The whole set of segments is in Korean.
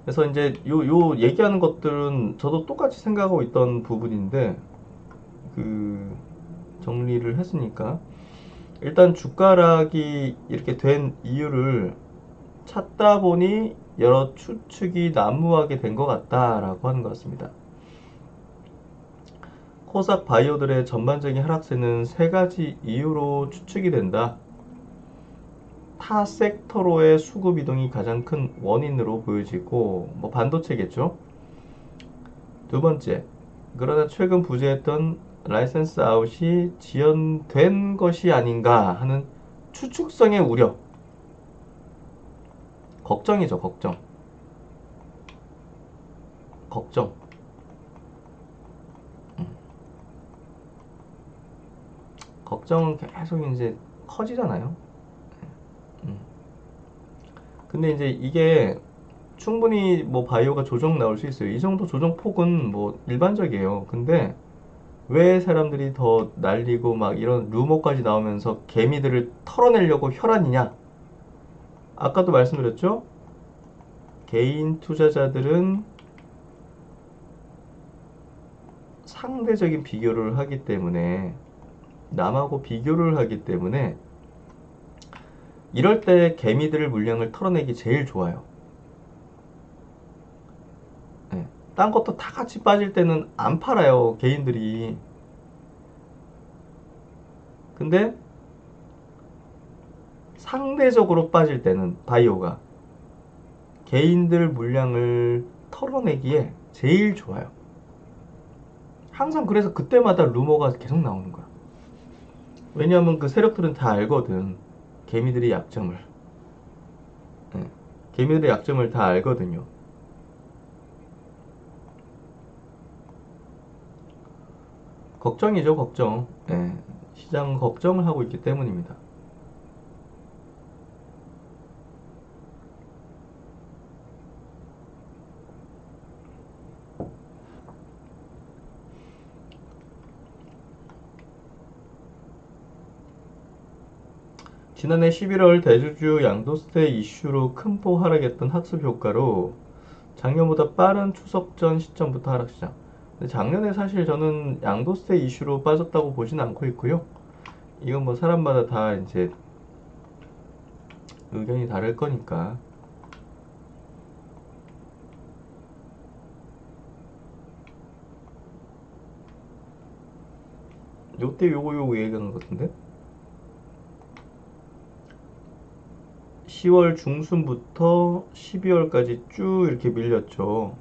그래서 이제 요 얘기하는 것들은 저도 똑같이 생각하고 있던 부분인데, 그, 정리를 했으니까. 일단 주가락이 이렇게 된 이유를 찾다 보니 여러 추측이 난무하게 된 것 같다라고 하는 것 같습니다. 코스닥 바이오들의 전반적인 하락세는 세 가지 이유로 추측이 된다. 타 섹터로의 수급 이동이 가장 큰 원인으로 보여지고, 뭐 반도체겠죠. 두 번째, 그러나 최근 부재했던 라이센스 아웃이 지연된 것이 아닌가 하는 추측성의 우려, 걱정이죠, 걱정. 걱정. 걱정은 계속 이제 커지잖아요. 음. 근데 이제 이게 충분히 뭐 바이오가 조정 나올 수 있어요. 이 정도 조정 폭은 뭐 일반적이에요. 근데 왜 사람들이 더 날리고 막 이런 루머까지 나오면서 개미들을 털어내려고 혈안이냐? 아까도 말씀드렸죠? 개인 투자자들은 상대적인 비교를 하기 때문에, 남하고 비교를 하기 때문에 이럴 때 개미들 물량을 털어내기 제일 좋아요. 네. 딴 것도 다 같이 빠질 때는 안 팔아요, 개인들이. 근데 상대적으로 빠질 때는 바이오가 개인들 물량을 털어내기에 제일 좋아요. 항상 그래서 그때마다 루머가 계속 나오는 거야. 왜냐하면 그 세력들은 다 알거든. 개미들의 약점을. 예. 개미들의 약점을 다 알거든요. 걱정이죠, 걱정. 예. 시장 걱정을 하고 있기 때문입니다. 지난해 11월 대주주 양도세 이슈로 큰 폭 하락했던 학습 효과로 작년보다 빠른 추석 전 시점부터 하락 시작. 근데 작년에 사실 저는 양도세 이슈로 빠졌다고 보진 않고 있고요. 이건 뭐 사람마다 다 이제 의견이 다를 거니까. 요때 요거 얘기하는 것 같은데? 10월 중순부터 12월까지 쭉 이렇게 밀렸죠.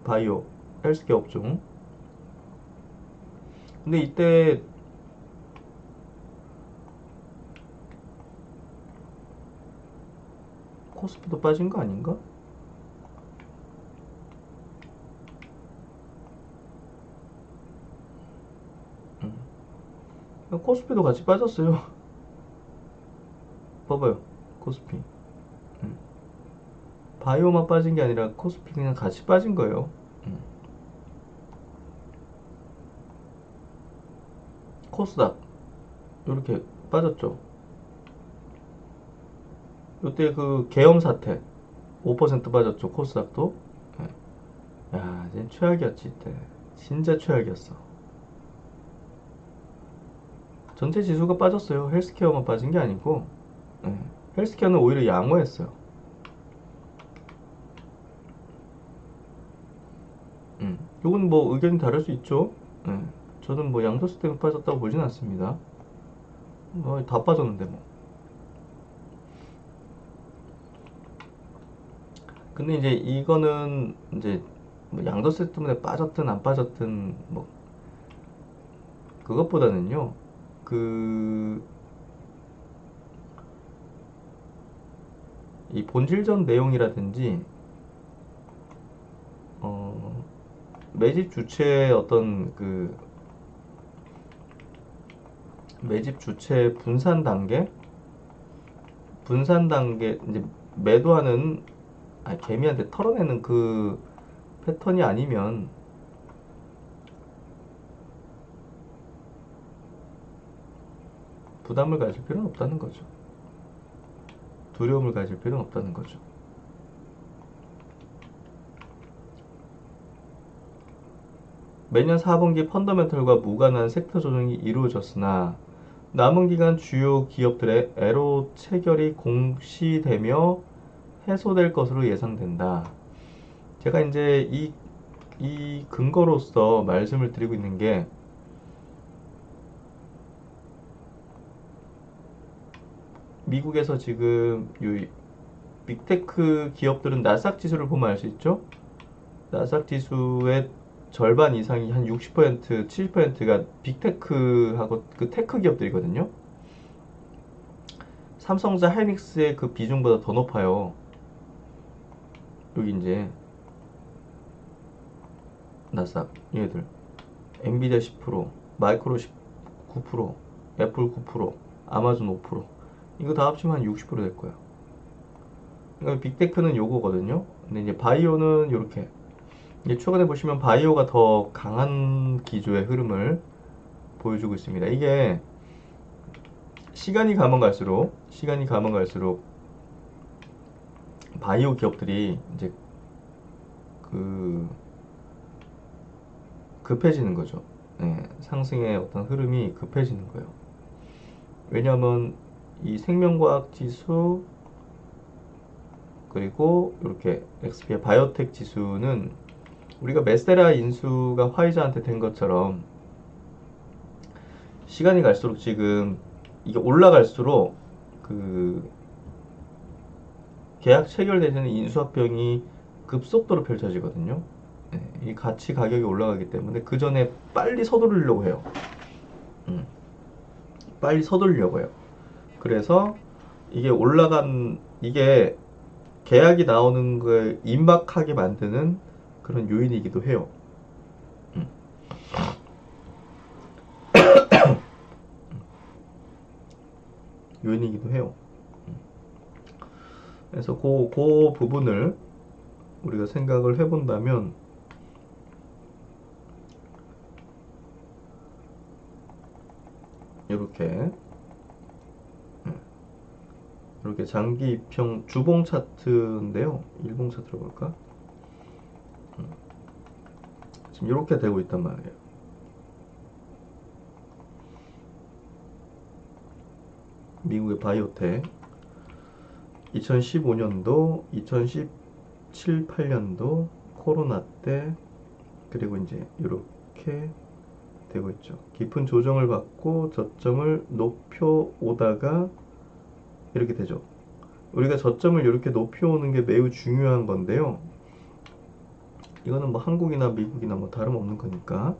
바이오, 헬스케어 업종. 근데 이때 코스피도 빠진 거 아닌가? 코스피도 같이 빠졌어요. 봐봐요, 코스피. 바이오만 빠진 게 아니라 코스피 그냥 같이 빠진 거예요. 코스닥 이렇게 빠졌죠. 이때 그 계엄 사태 5% 빠졌죠. 코스닥도. 야, 쟤 최악이었지 이때. 진짜 최악이었어. 전체 지수가 빠졌어요. 헬스케어만 빠진 게 아니고. 예. 헬스케어는 오히려 양호했어요. 요건 뭐 의견이 다를 수 있죠. 예. 저는 뭐 양도세 때문에 빠졌다고 보진 않습니다. 뭐 다 빠졌는데 뭐. 근데 이제 이거는 이제 뭐 양도세 때문에 빠졌든 안 빠졌든 뭐 그것보다는요. 그 이 본질적 내용이라든지 어 매집 주체의 어떤 그 매집 주체 분산 단계 이제 매도하는 개미한테 털어내는 그 패턴이 아니면 부담을 가질 필요는 없다는 거죠. 두려움을 가질 필요는 없다는 거죠. 매년 4분기 펀더멘털과 무관한 섹터 조정이 이루어졌으나 남은 기간 주요 기업들의 애로 체결이 공시되며 해소될 것으로 예상된다. 제가 이제 이 근거로서 말씀을 드리고 있는 게 미국에서 지금 이 빅테크 기업들은 나스닥 지수를 보면 알 수 있죠? 나스닥 지수의 절반 이상이 한 60%, 70%가 빅테크하고 그 테크 기업들이거든요. 삼성전자 하이닉스의 그 비중보다 더 높아요. 여기 이제 나스닥 얘들 엔비디아 10%, 마이크로 9%, 애플 9%, 아마존 5%. 이거 다 합치면 한 60%될 거야. 그러니까 빅테크는 요거거든요. 근데 이제 바이오는 이렇게 최근에 보시면 바이오가 더 강한 기조의 흐름을 보여주고 있습니다. 이게 시간이 가면 갈수록 바이오 기업들이 이제 그 급해지는 거죠. 네, 상승의 어떤 흐름이 급해지는 거예요. 왜냐하면 이 생명과학 지수 그리고 이렇게 XP의 바이오텍 지수는 우리가 메세라 인수가 화이자한테 된 것처럼 시간이 갈수록 지금 이게 올라갈수록 그 계약 체결되는 인수합병이 급속도로 펼쳐지거든요. 네, 이 가치 가격이 올라가기 때문에 그 전에 빨리 서두르려고 해요. 빨리 서두르려고 해요. 그래서 이게 계약이 나오는 걸 임박하게 만드는 그런 요인이기도 해요. 요인이기도 해요. 그래서 그 부분을 우리가 생각을 해본다면 이렇게 장기 입형 주봉 차트인데요. 일봉 차트로 볼까? 지금 이렇게 되고 있단 말이에요. 미국의 바이오텍 2015년도, 2017, 8년도 코로나 때 그리고 이제 이렇게 되고 있죠. 깊은 조정을 받고 저점을 높여 오다가 이렇게 되죠. 우리가 저점을 이렇게 높여 오는 게 매우 중요한 건데요. 이거는 뭐 한국이나 미국이나 뭐 다름없는 거니까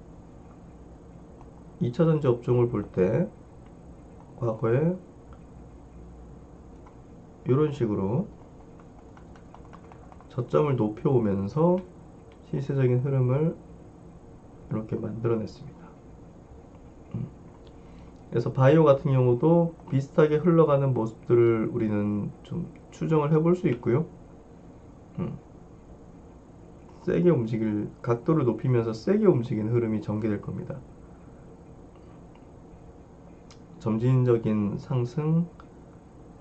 2차전지 업종을 볼 때 과거에 이런 식으로 저점을 높여 오면서 시세적인 흐름을 이렇게 만들어냈습니다. 그래서 바이오 같은 경우도 비슷하게 흘러가는 모습들을 우리는 좀 추정을 해볼 수 있고요. 세게 각도를 높이면서 세게 움직이는 흐름이 전개될 겁니다. 점진적인 상승,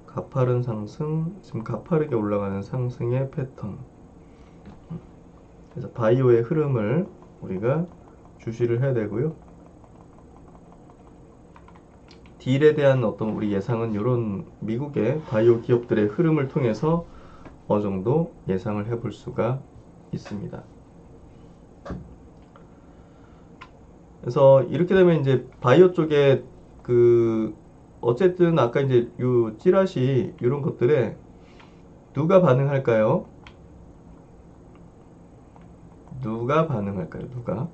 가파른 상승, 지금 가파르게 올라가는 상승의 패턴. 그래서 바이오의 흐름을 우리가 주시를 해야 되고요. 딜에 대한 어떤 우리 예상은 이런 미국의 바이오 기업들의 흐름을 통해서 어느 정도 예상을 해볼 수가 있습니다. 그래서 이렇게 되면 이제 바이오 쪽에 어쨌든 아까 이제 요 찌라시 이런 것들에 누가 반응할까요? 누가?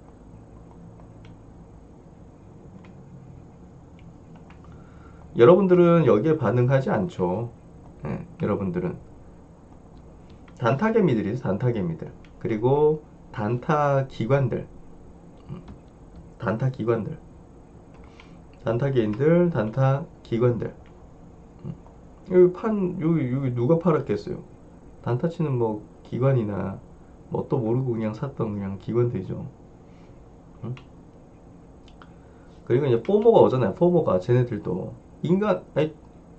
여러분들은 여기에 반응하지 않죠. 네, 여러분들은 단타개미들 그리고 단타기관들 단타개인들 단타기관들 여기 누가 팔았겠어요? 단타치는 뭐 기관이나 뭐 또 모르고 그냥 샀던 그냥 기관들이죠. 그리고 이제 포모가 오잖아요. 포모가 쟤네들도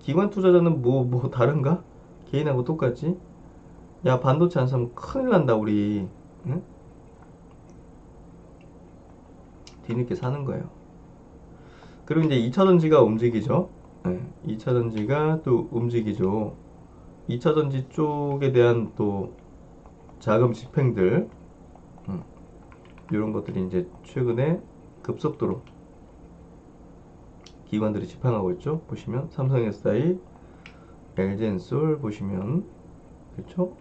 기관 투자자는 뭐 다른가? 개인하고 똑같지? 야, 반도체 안 사면 큰일 난다 우리. 응? 뒤늦게 사는 거예요. 그리고 이제 2차 전지가 움직이죠. 네, 2차 전지가 또 움직이죠. 2차 전지 쪽에 대한 또 자금 집행들, 이런 것들이 이제 최근에 급속도로 기관들이 집행하고 있죠. 보시면 삼성 SI, LG엔솔 보시면 그렇죠.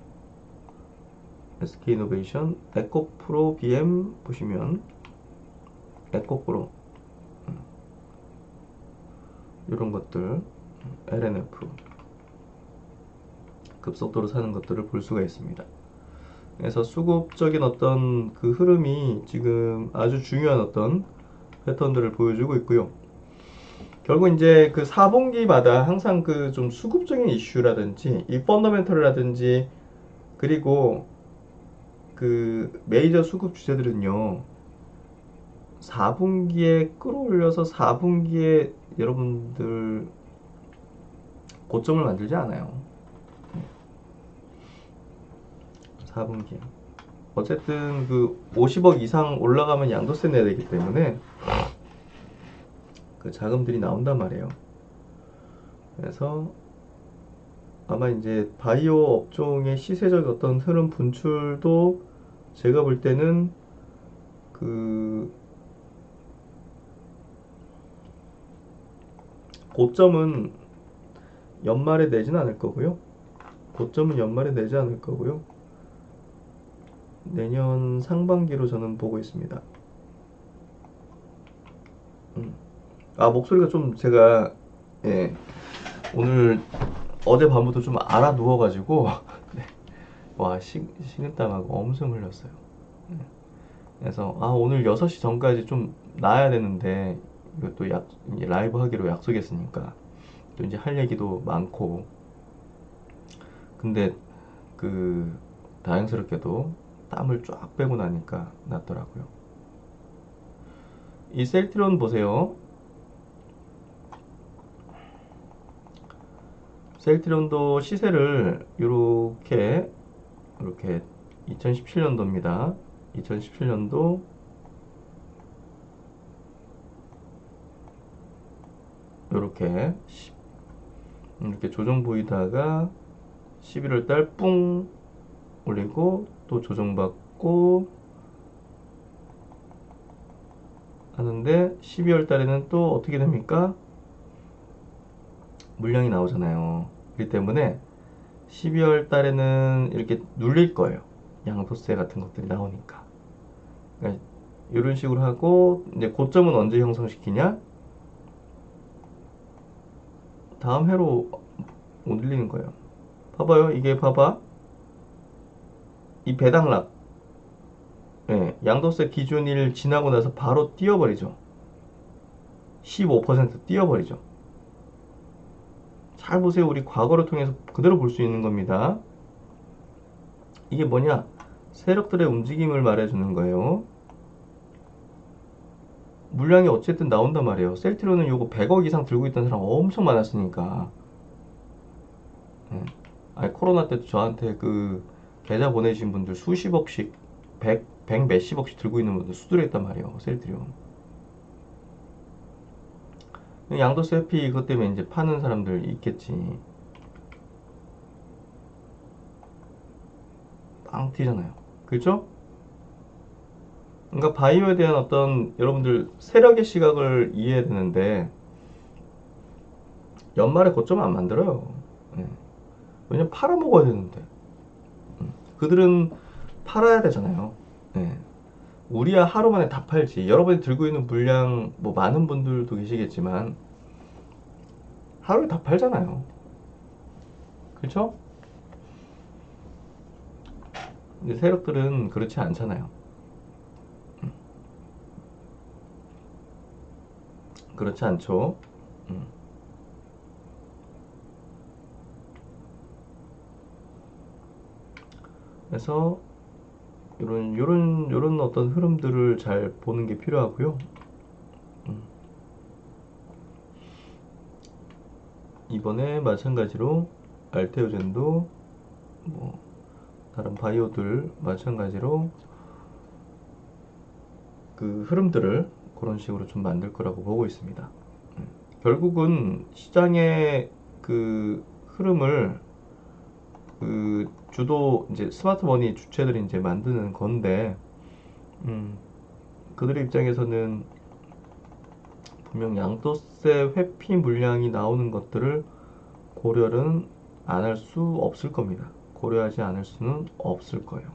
SK이노베이션, 에코프로 BM 보시면 에코프로 이런 것들, LNF 급속도로 사는 것들을 볼 수가 있습니다. 그래서 수급적인 어떤 그 흐름이 지금 아주 중요한 어떤 패턴들을 보여주고 있고요. 결국 이제 그 4분기마다 항상 그 좀 수급적인 이슈라든지 이 펀더멘털이라든지 그리고 그 메이저 수급 주제들은요 4분기에 끌어올려서 4분기에 여러분들 고점을 만들지 않아요. 4분기 어쨌든 그 50억 이상 올라가면 양도세 내야 되기 때문에 그 자금들이 나온단 말이에요. 그래서 아마 이제 바이오 업종의 시세적 어떤 흐름 분출도 제가 볼 때는 그 고점은 연말에 내지는 않을 거고요. 고점은 연말에 내지 않을 거고요. 내년 상반기로 저는 보고 있습니다. 아, 목소리가 좀 제가 예, 오늘 어제 밤부터 좀 알아 누워가지고 네. 와 식은땀하고 엄청 흘렸어요. 그래서 아 오늘 6시 전까지 좀 나야 되는데 이것도 이제 라이브 하기로 약속했으니까 또 이제 할 얘기도 많고 근데 그 다행스럽게도 땀을 쫙 빼고 나니까 낫더라고요. 이 셀트리온 보세요. 셀트리온도 시세를 이렇게 2017년도입니다. 2017년도 이렇게 조정 보이다가 11월 달 뿡 올리고 또 조정받고 하는데 12월 달에는 또 어떻게 됩니까? 물량이 나오잖아요. 그렇기 때문에 12월 달에는 이렇게 눌릴 거예요. 양도세 같은 것들이 나오니까. 그러니까 이런 식으로 하고 이제 고점은 언제 형성시키냐? 다음 해로 올리는 거예요. 봐봐요. 이게 봐봐. 이 배당락. 예, 양도세 기준일 지나고 나서 바로 뛰어버리죠. 15% 뛰어버리죠. 잘 보세요. 우리 과거를 통해서 그대로 볼 수 있는 겁니다. 이게 뭐냐? 세력들의 움직임을 말해주는 거예요. 물량이 어쨌든 나온단 말이에요. 셀트리온은 요거 100억 이상 들고 있던 사람 엄청 많았으니까. 예. 아니, 코로나 때도 저한테 그 계좌 보내주신 분들 수십억씩, 100 몇십억씩 들고 있는 분들 수두려 했단 말이에요. 셀트리온. 양도세 회피 이것 때문에 이제 파는 사람들 있겠지. 빵 튀잖아요. 그죠? 그러니까 바이오에 대한 어떤 여러분들 세력의 시각을 이해해야 되는데 연말에 고점 안 만들어요. 예. 왜냐면 팔아먹어야 되는데 그들은 팔아야 되잖아요. 예. 우리야 하루 만에 다 팔지. 여러분이 들고 있는 물량 뭐 많은 분들도 계시겠지만 하루에 다 팔잖아요. 그렇죠? 근데 세력들은 그렇지 않잖아요. 그렇지 않죠. 그래서 요런 어떤 흐름들을 잘 보는 게 필요하고요. 이번에 마찬가지로 알테오젠도 뭐 다른 바이오들 마찬가지로 그 흐름들을 그런 식으로 좀 만들 거라고 보고 있습니다. 결국은 시장의 그 흐름을 주도 이제 스마트머니 주체들이 이제 만드는 건데, 그들의 입장에서는 분명 양도세 회피 물량이 나오는 것들을 고려는 안 할 수 없을 겁니다. 고려하지 않을 수는 없을 거예요.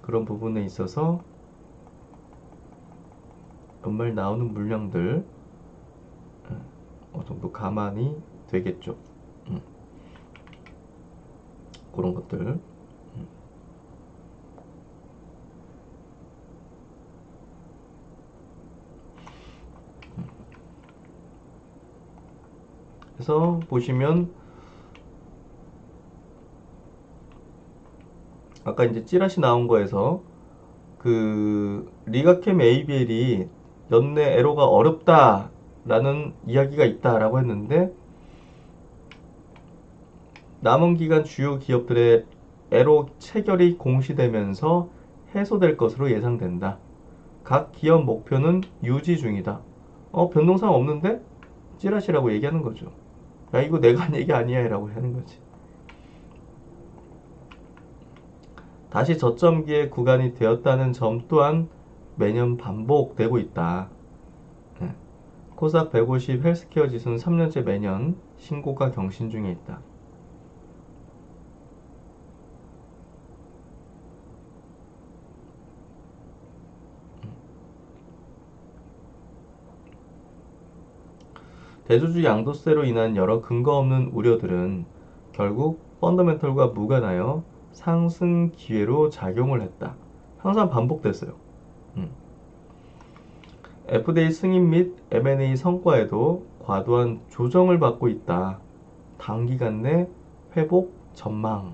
그런 부분에 있어서 연말 나오는 물량들 어느 정도 감안이 되겠죠. 그런 것들. 그래서 보시면 아까 이제 찌라시 나온 거에서 그 리가캠 ABL이 연내 에로가 어렵다라는 이야기가 있다라고 했는데, 남은 기간 주요 기업들의 에로 체결이 공시되면서 해소될 것으로 예상된다. 각 기업 목표는 유지 중이다. 변동사항 없는데? 찌라시라고 얘기하는 거죠. 야, 이거 내가 한 얘기 아니야 라고 하는 거지. 다시 저점기의 구간이 되었다는 점 또한 매년 반복되고 있다. 코스닥 150 헬스케어 지수는 3년째 매년 신고가 경신 중에 있다. 대주주 양도세로 인한 여러 근거 없는 우려들은 결국 펀더멘털과 무관하여 상승 기회로 작용을 했다. 항상 반복됐어요. FDA 승인 및 M&A 성과에도 과도한 조정을 받고 있다. 단기간 내 회복 전망.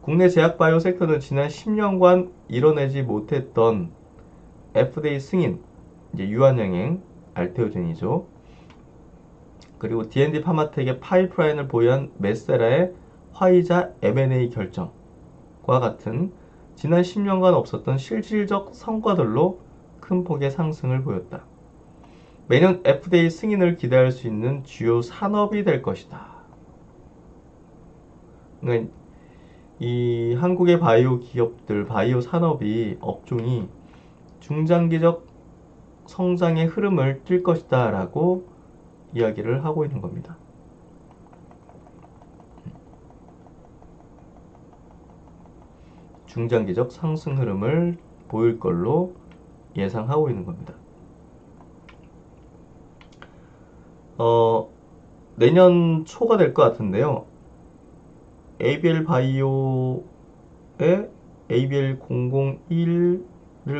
국내 제약바이오 섹터는 지난 10년간 이뤄내지 못했던 FDA 승인, 이제 유한양행, 알테오젠이죠. 그리고 D&D 파마텍의 파이프라인을 보유한 메세라의 화이자 M&A 결정과 같은 지난 10년간 없었던 실질적 성과들로 큰 폭의 상승을 보였다. 매년 FDA 승인을 기대할 수 있는 주요 산업이 될 것이다. 그러니까 이 한국의 바이오 기업들, 바이오 산업이 업종이 중장기적 성장의 흐름을 띌 것이다 라고 이야기를 하고 있는 겁니다. 중장기적 상승 흐름을 보일 걸로 예상하고 있는 겁니다. 내년 초가 될 것 같은데요. ABL 바이오의 ABL001을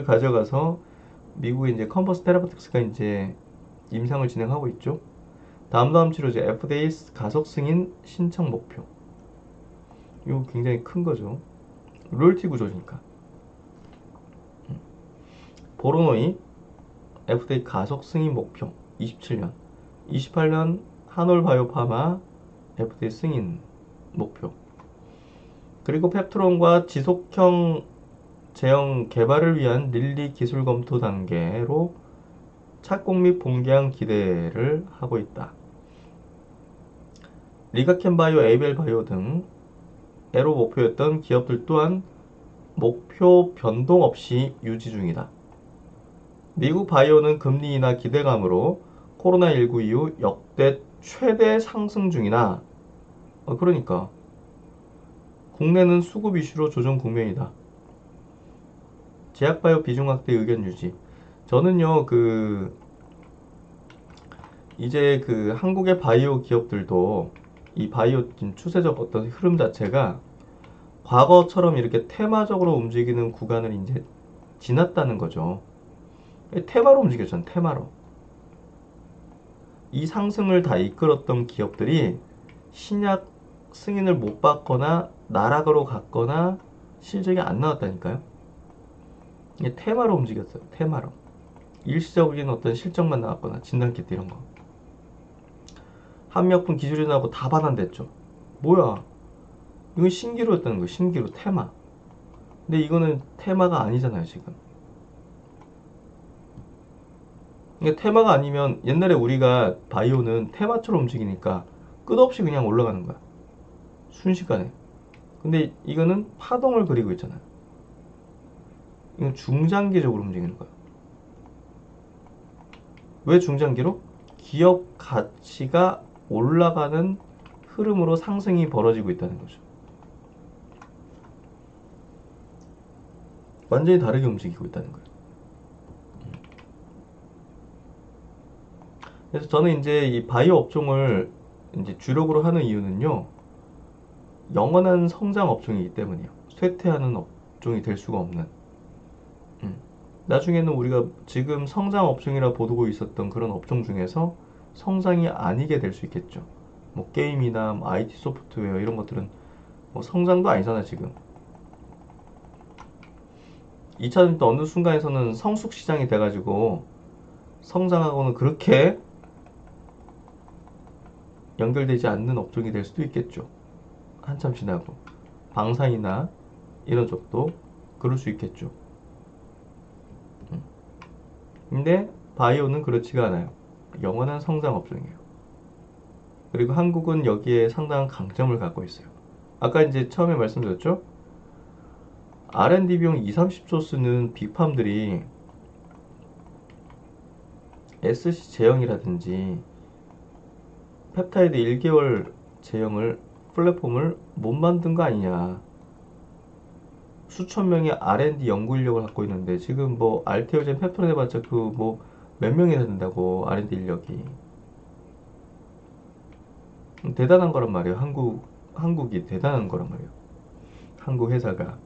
가져가서 미국의 이제 컴퍼스 테라포틱스가 이제 임상을 진행하고 있죠. 다음 치료제 FDA 가속 승인 신청 목표. 이거 굉장히 큰 거죠. 로열티 구조니까. 보로노이 FDA 가속 승인 목표 27년, 28년 한올 바이오파마 FDA 승인 목표. 그리고 펩트론과 지속형 제형 개발을 위한 릴리 기술 검토 단계로 착공 및 본계약 기대를 하고 있다. 리가켄 바이오, 에이벨 바이오 등 에로 목표였던 기업들 또한 목표 변동 없이 유지 중이다. 미국 바이오는 금리 인하 기대감으로 코로나19 이후 역대 최대 상승 중이나 그러니까 국내는 수급 이슈로 조정 국면이다. 제약바이오 비중 확대 의견 유지. 저는요, 이제 한국의 바이오 기업들도 이 바이오 추세적 어떤 흐름 자체가 과거처럼 이렇게 테마적으로 움직이는 구간을 이제 지났다는 거죠. 테마로 움직였잖아요, 테마로. 이 상승을 다 이끌었던 기업들이 신약 승인을 못 받거나 나락으로 갔거나 실적이 안 나왔다니까요. 이게 테마로 움직였어요. 테마로. 일시적인 어떤 실적만 나왔거나 진단키트 이런 거. 한미약품 기술이 나오고 다 반환됐죠. 뭐야? 이건 신기루였다는 거예요. 신기루 테마. 근데 이거는 테마가 아니잖아요, 지금. 이게 테마가 아니면 옛날에 우리가 바이오는 테마처럼 움직이니까 끝없이 그냥 올라가는 거야. 순식간에. 근데 이거는 파동을 그리고 있잖아요. 이건 중장기적으로 움직이는 거야. 왜 중장기로? 기업 가치가 올라가는 흐름으로 상승이 벌어지고 있다는 거죠. 완전히 다르게 움직이고 있다는 거예요. 그래서 저는 이제 이 바이오 업종을 이제 주력으로 하는 이유는요, 영원한 성장 업종이기 때문이에요. 쇠퇴하는 업종이 될 수가 없는. 나중에는 우리가 지금 성장 업종이라 보고 있었던 그런 업종 중에서 성장이 아니게 될 수 있겠죠. 뭐 게임이나 뭐 IT 소프트웨어 이런 것들은 뭐 성장도 아니잖아 지금. 2차전지 어느 순간에서는 성숙 시장이 돼가지고 성장하고는 그렇게 연결되지 않는 업종이 될 수도 있겠죠. 한참 지나고 방산이나 이런 쪽도 그럴 수 있겠죠. 근데 바이오는 그렇지가 않아요. 영원한 성장 업종이에요. 그리고 한국은 여기에 상당한 강점을 갖고 있어요. 아까 이제 처음에 말씀드렸죠? R&D 비용 2, 30조 쓰는 빅팜들이 SC 제형이라든지 펩타이드 1개월 제형을 플랫폼을 못 만든 거 아니냐. 수천 명의 R&D 연구 인력을 갖고 있는데 지금 뭐 알테오젠 펩토론 해봤자 그 뭐 몇 명이나 된다고 R&D 인력이. 대단한 거란 말이에요. 한국이 대단한 거란 말이에요. 한국 회사가.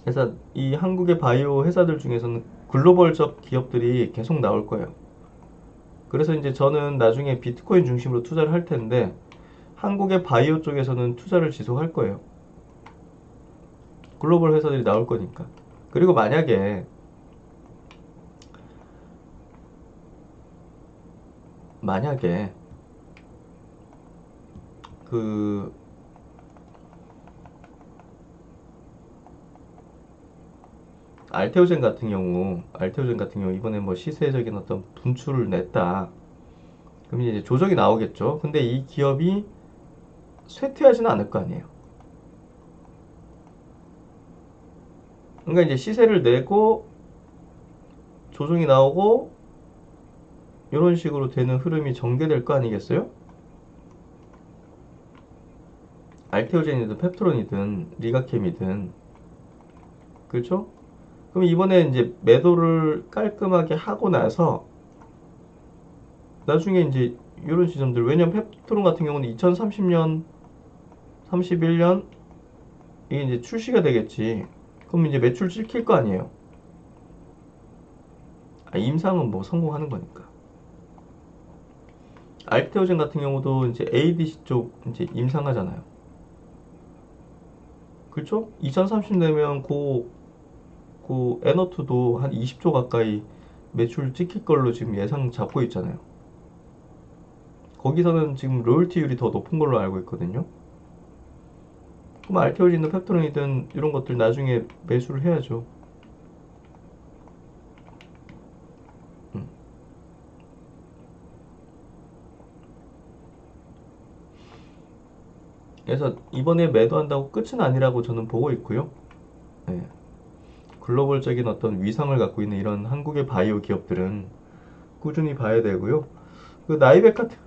그래서 이 한국의 바이오 회사들 중에서는 글로벌적 기업들이 계속 나올 거예요. 그래서 이제 저는 나중에 비트코인 중심으로 투자를 할 텐데 한국의 바이오 쪽에서는 투자를 지속할 거예요. 글로벌 회사들이 나올 거니까. 그리고 만약에 그 알테오젠 같은 경우 이번에 뭐 시세적인 어떤 분출을 냈다. 그럼 이제 조정이 나오겠죠. 근데 이 기업이 쇠퇴하지는 않을 거 아니에요. 그러니까 이제 시세를 내고 조정이 나오고 이런 식으로 되는 흐름이 전개될 거 아니겠어요? 알테오젠이든 펩트론이든 리가캠이든 그렇죠? 그럼 이번에 이제 매도를 깔끔하게 하고 나서 나중에 이제 이런 지점들 왜냐면 펩트론 같은 경우는 2030년 31년 이게 이제 출시가 되겠지. 그럼 이제 매출 찍힐 거 아니에요. 임상은 뭐 성공하는 거니까. 알테오젠 같은 경우도 이제 ADC 쪽 이제 임상하잖아요. 그렇죠? 2030 되면 그 에너투도 한 20조 가까이 매출 찍힐 걸로 지금 예상 잡고 있잖아요. 거기서는 지금 로열티율이 더 높은 걸로 알고 있거든요. 그럼 알테오젠이든 펩토론이든 이런 것들 나중에 매수를 해야죠. 그래서 이번에 매도한다고 끝은 아니라고 저는 보고 있고요. 네. 글로벌적인 어떤 위상을 갖고 있는 이런 한국의 바이오 기업들은 꾸준히 봐야 되고요. 그 나이백 같은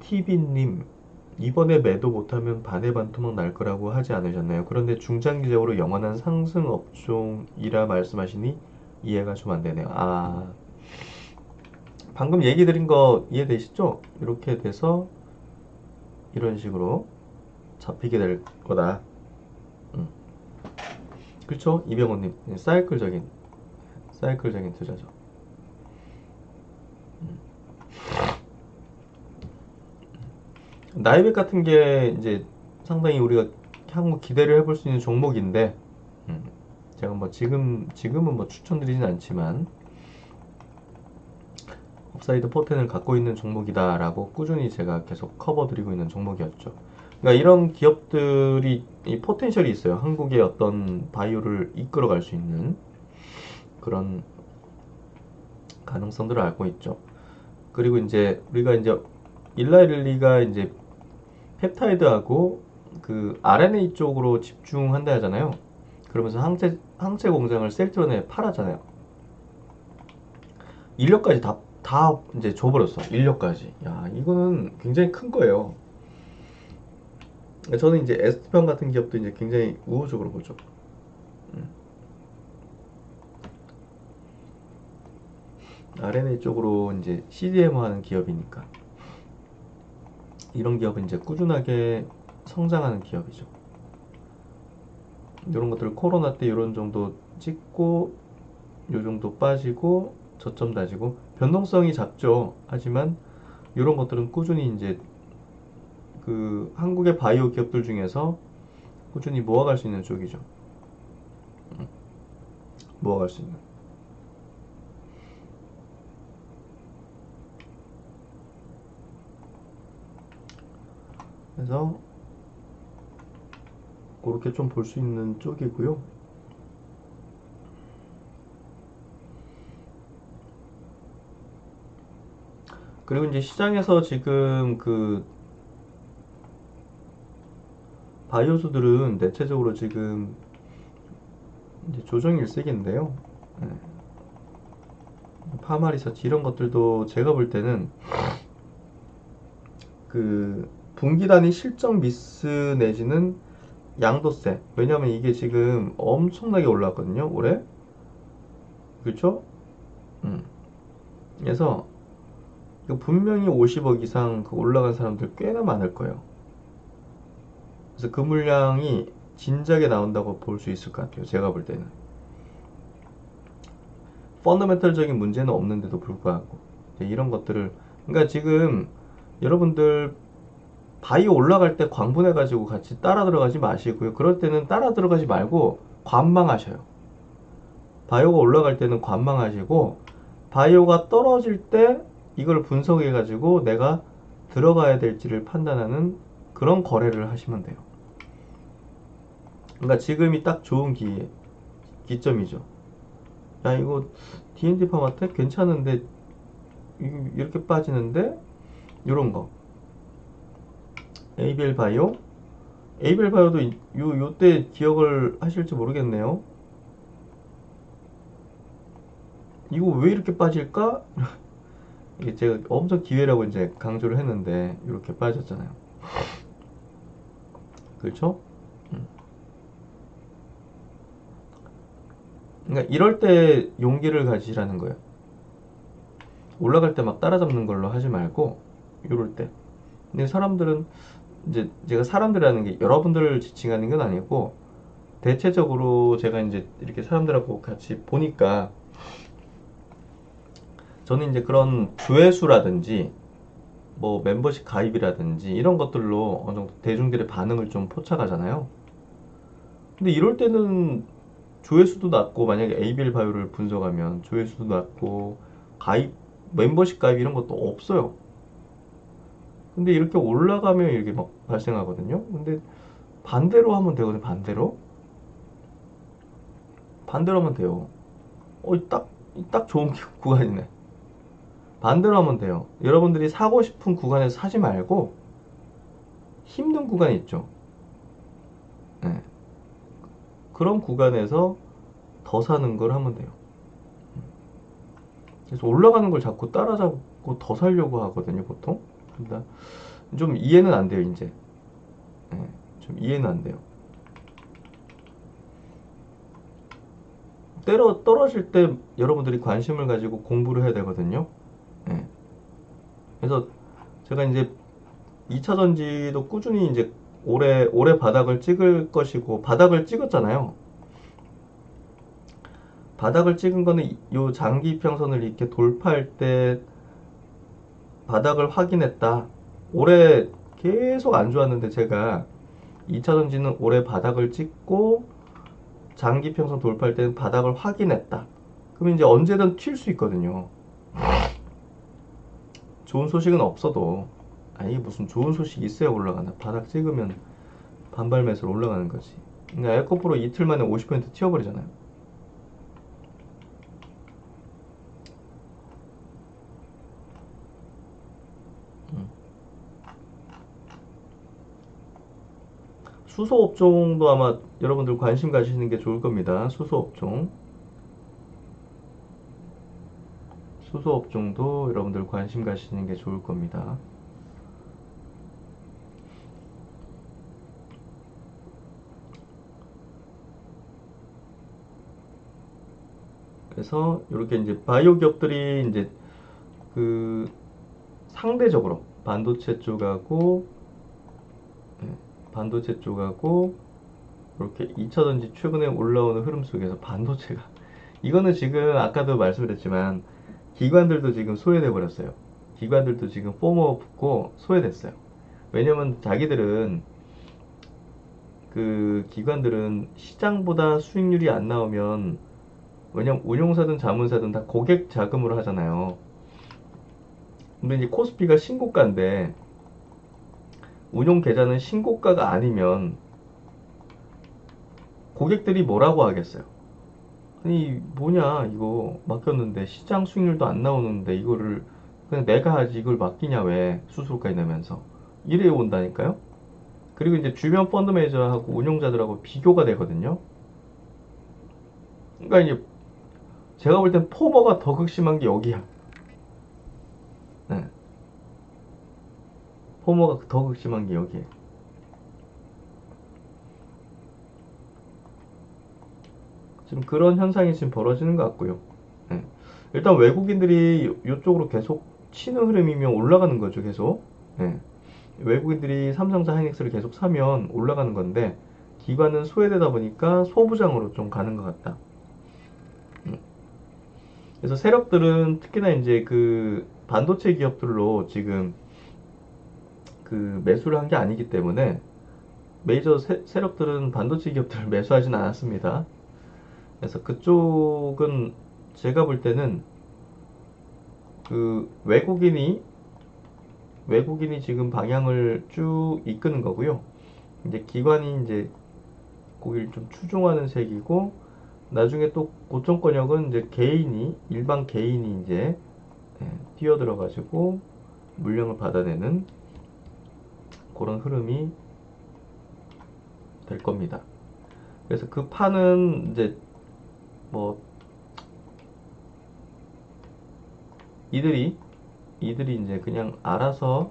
TV님 이번에 매도 못하면 반해반토막 날 거라고 하지 않으셨나요? 그런데 중장기적으로 영원한 상승 업종이라 말씀하시니 이해가 좀 안 되네요. 방금 얘기 드린 거 이해되시죠? 이렇게 돼서 이런 식으로 잡히게 될 거다. 그렇죠? 이병헌님 사이클적인 사이클적인 투자죠. 나이백 같은 게 이제 상당히 우리가 향후 기대를 해볼 수 있는 종목인데, 제가 뭐 지금은 뭐 추천드리진 않지만, 업사이드 포텐을 갖고 있는 종목이다라고 꾸준히 제가 계속 커버드리고 있는 종목이었죠. 그러니까 이런 기업들이 이 포텐셜이 있어요. 한국의 어떤 바이오를 이끌어갈 수 있는 그런 가능성들을 알고 있죠. 그리고 이제 우리가 이제 일라이릴리가 이제 펩타이드하고 그 RNA 쪽으로 집중한다 하잖아요. 그러면서 항체 공장을 셀트론에 팔았잖아요. 인력까지 다 이제 줘버렸어. 인력까지. 야, 이거는 굉장히 큰 거예요. 저는 이제 에스트평 같은 기업도 이제 굉장히 우호적으로 보죠. RNA 쪽으로 이제 CDMO 하는 기업이니까. 이런 기업은 이제 꾸준하게 성장하는 기업이죠. 이런 것들 코로나 때 이런 정도 찍고, 요 정도 빠지고, 저점 다지고, 변동성이 작죠. 하지만 이런 것들은 꾸준히 이제 그 한국의 바이오 기업들 중에서 꾸준히 모아갈 수 있는 쪽이죠. 모아갈 수 있는. 그래서 그렇게 좀 볼 수 있는 쪽이고요. 그리고 이제 시장에서 지금 그 바이오주들은 대체적으로 지금 이제 조정 일색인데요. 네. 파마리서치 이런 것들도 제가 볼 때는 그 분기 단위 실적 미스 내지는 양도세. 왜냐면 이게 지금 엄청나게 올랐거든요, 올해. 그렇죠? 그래서 분명히 50억 이상 그 올라간 사람들 꽤나 많을 거예요. 그래서 그 물량이 진작에 나온다고 볼 수 있을 것 같아요. 제가 볼 때는. 펀더멘털적인 문제는 없는데도 불구하고 이런 것들을, 그러니까 지금 여러분들 바이오 올라갈 때 광분해가지고 같이 따라 들어가지 마시고요. 그럴 때는 따라 들어가지 말고 관망하셔요. 바이오가 올라갈 때는 관망하시고, 바이오가 떨어질 때 이걸 분석해가지고 내가 들어가야 될지를 판단하는 그런 거래를 하시면 돼요. 그러니까 지금이 딱 좋은 기점이죠. 야, 이거 D&D 파마텍 괜찮은데 이렇게 빠지는데, 이런 거. 에이벨 바이오? 에이벨 바이오도 요때 기억을 하실지 모르겠네요. 이거 왜 이렇게 빠질까? 이게 제가 엄청 기회라고 이제 강조를 했는데 이렇게 빠졌잖아요. 그렇죠? 그러니까 이럴 때 용기를 가지라는 거예요. 올라갈 때 막 따라잡는 걸로 하지 말고 이럴 때. 근데 사람들은 이제 제가 사람들이라는 게 여러분들을 지칭하는 건 아니고, 대체적으로 제가 이제 이렇게 사람들하고 같이 보니까 저는 이제 그런 조회수라든지 뭐 멤버십 가입이라든지 이런 것들로 어느 정도 대중들의 반응을 좀 포착하잖아요. 근데 이럴 때는 조회수도 낮고, 만약에 ABL 바이오를 분석하면 조회수도 낮고 가입 멤버십 가입 이런 것도 없어요. 근데 이렇게 올라가면 이렇게 막 발생하거든요. 근데 반대로 하면 되거든요. 반대로 하면 돼요. 딱 좋은 구간이네. 반대로 하면 돼요. 여러분들이 사고 싶은 구간에서 사지 말고 힘든 구간이 있죠. 네. 그런 구간에서 더 사는 걸 하면 돼요. 그래서 올라가는 걸 자꾸 따라잡고 더 살려고 하거든요, 보통. 그러니까 좀 이해는 안 돼요, 이제. 네. 좀 이해는 안 돼요. 떨어질 때 여러분들이 관심을 가지고 공부를 해야 되거든요. 네. 그래서 제가 이제 2차 전지도 꾸준히 이제 올해 바닥을 찍을 것이고, 바닥을 찍었잖아요. 바닥을 찍은 거는 요 장기 이평선을 이렇게 돌파할 때 바닥을 확인했다. 올해 계속 안 좋았는데 제가 2차전지는 올해 바닥을 찍고 장기 평선 돌파할 때는 바닥을 확인했다. 그럼 이제 언제든 튈 수 있거든요. 좋은 소식은 없어도, 아니 무슨 좋은 소식이 있어야 올라가나. 바닥 찍으면 반발 매수로 올라가는 거지. 그러니까 에코프로 이틀 만에 50% 튀어버리잖아요. 수소업종도 아마 여러분들 관심 가지시는 게 좋을 겁니다. 수소업종. 수소업종도 여러분들 관심 가지시는 게 좋을 겁니다. 그래서 이렇게 이제 바이오 기업들이 이제 그 상대적으로 반도체 쪽하고 반도체 쪽하고 이렇게 2차전지 최근에 올라오는 흐름 속에서 반도체가 이거는 지금 아까도 말씀드렸지만 기관들도 지금 소외돼 버렸어요. 기관들도 지금 포모 붙고 소외됐어요. 왜냐면 자기들은 그 기관들은 시장보다 수익률이 안 나오면 왜냐면 운용사든 자문사든 다 고객 자금으로 하잖아요. 근데 이제 코스피가 신고가인데 운용 계좌는 신고가가 아니면 고객들이 뭐라고 하겠어요? 아니 뭐냐 이거 맡겼는데 시장 수익률도 안 나오는데 이거를 그냥 내가 하지 이걸 맡기냐 왜 수수료까지 내면서 이래 온다니까요. 그리고 이제 주변 펀드 매니저하고 운용자들하고 비교가 되거든요. 그러니까 이제 제가 볼 땐 포머가 더 극심한 게 여기야. 네. 포머가 더 극심한 게 여기에. 지금 그런 현상이 지금 벌어지는 것 같고요. 네. 일단 외국인들이 이쪽으로 계속 치는 흐름이면 올라가는 거죠, 계속. 네. 외국인들이 삼성전자 하이닉스를 계속 사면 올라가는 건데 기관은 소외되다 보니까 소부장으로 좀 가는 것 같다. 그래서 세력들은 특히나 이제 그 반도체 기업들로 지금 그 매수를 한 게 아니기 때문에 메이저 세력들은 반도체 기업들을 매수하진 않았습니다. 그래서 그쪽은 제가 볼 때는 그 외국인이 지금 방향을 쭉 이끄는 거고요. 이제 기관이 이제 거기를 좀 추종하는 색이고 나중에 또 고점권역은 이제 일반 개인이 이제 뛰어들어 가지고 물량을 받아내는 그런 흐름이 될 겁니다. 그래서 그 판은 이제 뭐 이들이 이제 그냥 알아서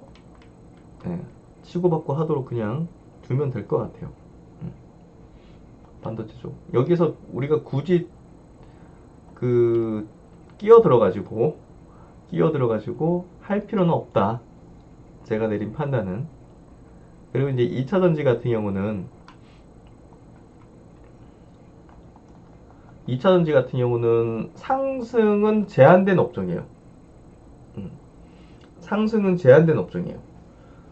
치고받고 하도록 그냥 두면 될 것 같아요. 반도체 쪽. 여기서 우리가 굳이 그 끼어 들어가지고 할 필요는 없다. 제가 내린 판단은. 그리고 이제 2차 전지 같은 경우는 2차 전지 같은 경우는 상승은 제한된 업종이에요. 상승은 제한된 업종이에요.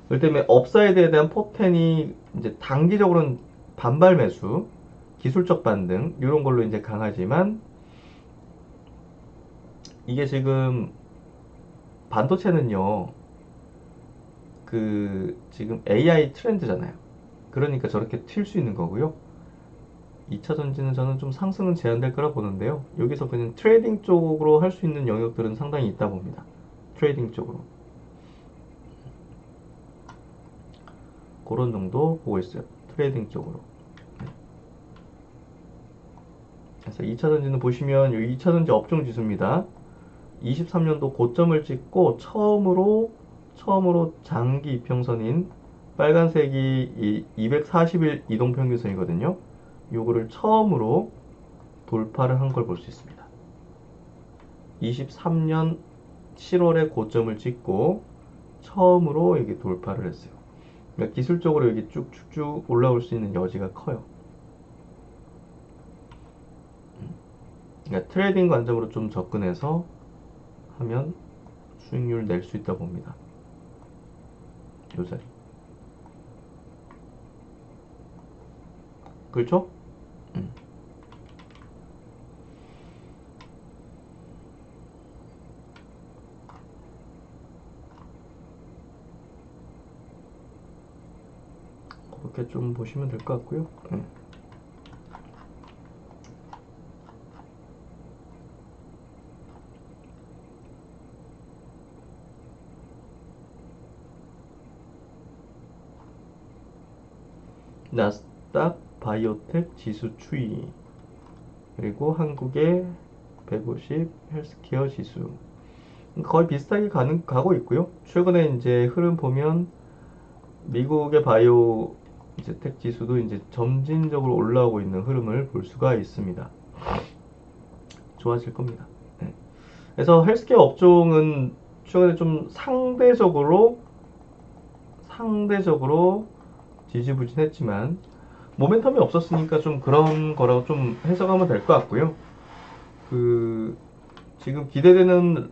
그렇기 때문에 업사이드에 대한 포텐이 이제 단기적으로는 반발 매수, 기술적 반등 이런 걸로 이제 강하지만 이게 지금 반도체는요. 그 지금 AI 트렌드잖아요. 그러니까 저렇게 튈 수 있는 거고요. 2차 전지는 저는 좀 상승은 제한될 거라 보는데요. 여기서 그냥 트레이딩 쪽으로 할 수 있는 영역들은 상당히 있다 봅니다. 트레이딩 쪽으로. 그런 정도 보고 있어요. 트레이딩 쪽으로. 그래서 2차 전지는 보시면 이 2차 전지 업종 지수입니다. 23년도 고점을 찍고 처음으로 장기 이평선인 빨간색이 240일 이동평균선이거든요. 요거를 처음으로 돌파를 한 걸 볼 수 있습니다. 23년 7월에 고점을 찍고 처음으로 여기 돌파를 했어요. 그러니까 기술적으로 여기 쭉쭉쭉 올라올 수 있는 여지가 커요. 그러니까 트레이딩 관점으로 좀 접근해서 하면 수익률 낼 수 있다 봅니다. 요 자리. 그렇죠? 음. 그렇게 좀 보시면 될 것 같고요. 나스닥 바이오텍 지수 추이, 그리고 한국의 150 헬스케어 지수 거의 비슷하게 가고 있고요. 최근에 이제 흐름 보면 미국의 바이오 이제 텍 지수도 이제 점진적으로 올라오고 있는 흐름을 볼 수가 있습니다. 좋아질 겁니다. 네. 그래서 헬스케어 업종은 최근에 좀 상대적으로 지지부진했지만 모멘텀이 없었으니까 좀 그런 거라고 좀 해석하면 될 것 같고요. 그 지금 기대되는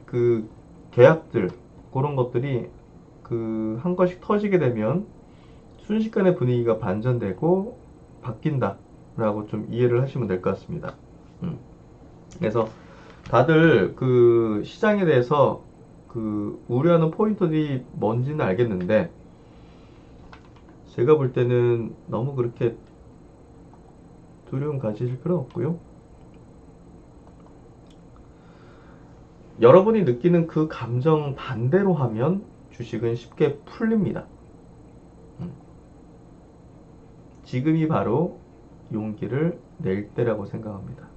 그 계약들 그런 것들이 그 한 건씩 터지게 되면 순식간에 분위기가 반전되고 바뀐다라고 좀 이해를 하시면 될 것 같습니다. 그래서 다들 그 시장에 대해서 그 우려하는 포인트들이 뭔지는 알겠는데 제가 볼 때는 너무 그렇게 두려움 가지실 필요는 없고요. 여러분이 느끼는 그 감정 반대로 하면 주식은 쉽게 풀립니다. 지금이 바로 용기를 낼 때라고 생각합니다.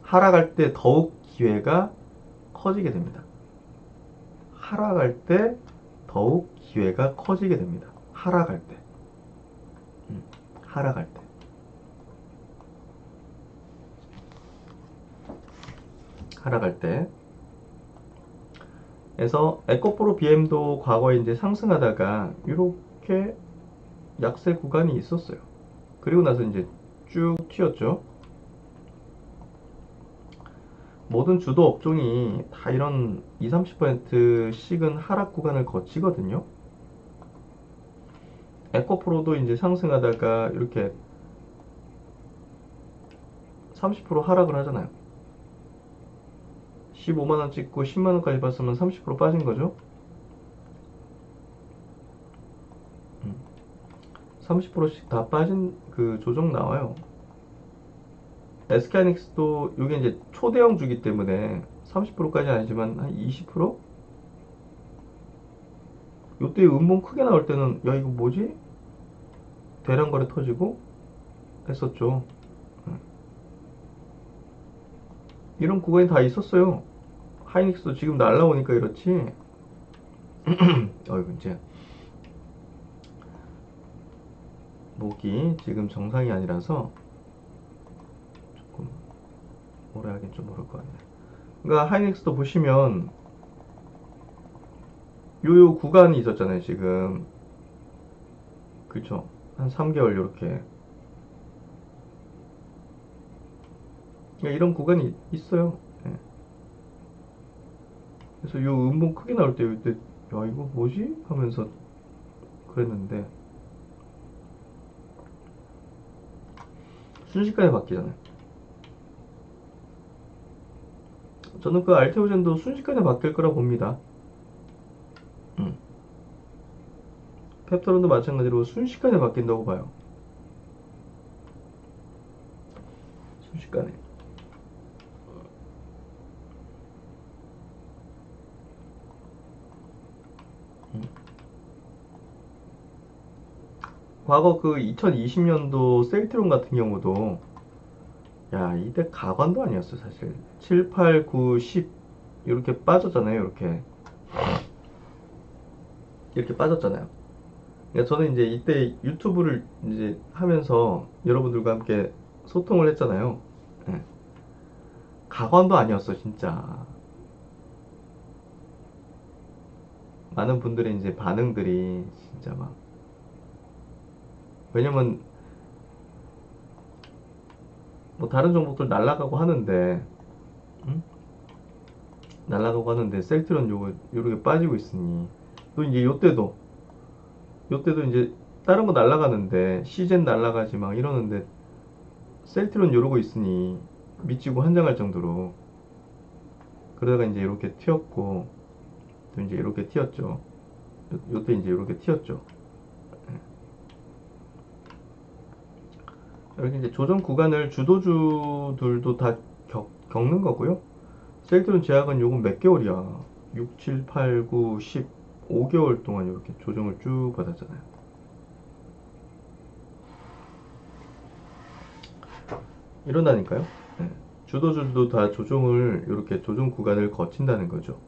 하락할 때 더욱 기회가 커지게 됩니다. 하락할 때 더욱 기회가 커지게 됩니다. 하락할 때. 하락할 때. 하락할 때. 그래서 에코프로 BM도 과거에 이제 상승하다가 이렇게 약세 구간이 있었어요. 그리고 나서 이제 쭉 튀었죠. 모든 주도 업종이 다 이런 20, 30%씩은 하락 구간을 거치거든요. 에코프로도 이제 상승하다가 이렇게 30% 하락을 하잖아요. 15만원 찍고 10만원까지 봤으면 30% 빠진 거죠. 30%씩 다 빠진 그 조정 나와요. SK하이닉스도 이게 이제 초대형 주기 때문에 30%까지 아니지만 한 20%? 요때 음봉 크게 나올 때는 야 이거 뭐지? 대량 거래 터지고 했었죠. 이런 구간이 다 있었어요. 하이닉스도 지금 날라오니까 이렇지. 어이구 이제 목이 지금 정상이 아니라서 조금 오래 하긴 좀 모를 것 같네. 그러니까 하이닉스도 보시면 요 구간이 있었잖아요 지금. 그쵸? 한 3개월 요렇게. 그러니까 이런 구간이 있어요. 예. 그래서 요 음봉 크게 나올 때 이때 야 이거 뭐지? 하면서 그랬는데 순식간에 바뀌잖아요. 저는 그 알테오젠도 순식간에 바뀔 거라 봅니다. 펩토론도 마찬가지로 순식간에 바뀐다고 봐요. 순식간에. 과거 그 2020년도 셀트론 같은 경우도 야 이때 가관도 아니었어 사실. 7, 8, 9, 10 이렇게 빠졌잖아요. 이렇게 빠졌잖아요. 그러니까 저는 이제 이때 유튜브를 이제 하면서 여러분들과 함께 소통을 했잖아요. 예. 가관도 아니었어 진짜. 많은 분들의 이제 반응들이 진짜 막 왜냐면 뭐 뭐 다른 종목들 날아가고 하는데, 응? 날아가고 하는데 셀트리온 요렇게 빠지고 있으니 또 이제 요때도 이제 다른 거 날아가는데 시젠 날아가지 막 이러는데 셀트리온 요러고 있으니 미치고 환장할 정도로 그러다가 이제 이렇게 튀었고 또 이제 이렇게 튀었죠. 요때 이제 이렇게 튀었죠. 이렇게 이제 조정 구간을 주도주들도 다 겪는 거고요. 셀트리온 제약은 요건 몇 개월이야? 6, 7, 8, 9, 10, 5개월 동안 이렇게 조정을 쭉 받았잖아요. 이런다니까요. 네. 주도주도 다 조정을 이렇게 조정 구간을 거친다는 거죠.